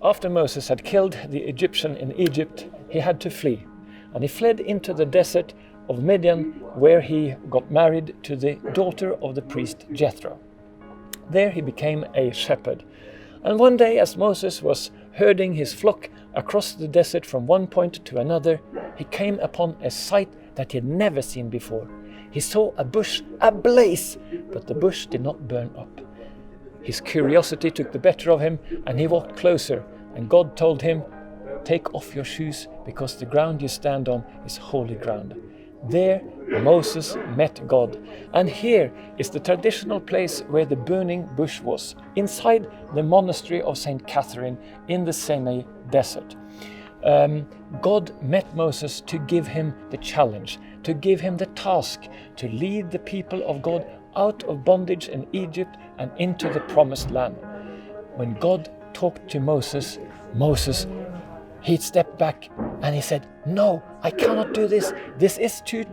After Moses had killed the Egyptian in Egypt, he had to flee. And he fled into the desert of Midian, where he got married to the daughter of the priest Jethro. There he became a shepherd. And one day, as Moses was herding his flock across the desert from one point to another, he came upon a sight that he had never seen before. He saw a bush ablaze, but the bush did not burn up. His curiosity took the better of him, and he walked closer, and God told him, "Take off your shoes, because the ground you stand on is holy ground." There Moses met God, and here is the traditional place where the burning bush was, inside the monastery of St. Catherine in the Sinaja desert. God met Moses to give him the challenge, to give him the task, to lead the people of God out of bondage in Egypt and into the promised land. When God talked to Moses, he stepped back and he said, "No, I cannot do this. This is too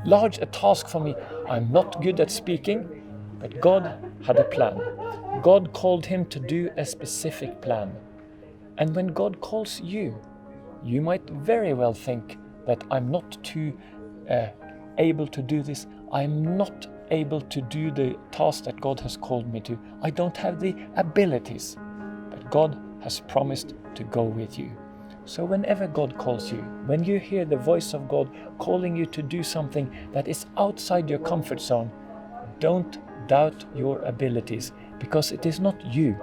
large a task for me. I'm not good at speaking." But God had a plan. God called him to do a specific plan. And when God calls you, you might very well think that I'm not too able to do this. I'm not able to do the task that God has called me to. I don't have the abilities. But God has promised to go with you. So whenever God calls you, when you hear the voice of God calling you to do something that is outside your comfort zone, don't doubt your abilities, because it is not you,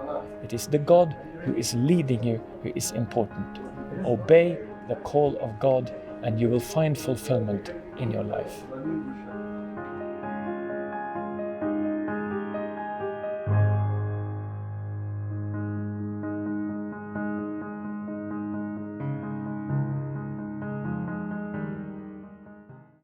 it is the God who is leading you who is important. Obey the call of God and you will find fulfillment in your life.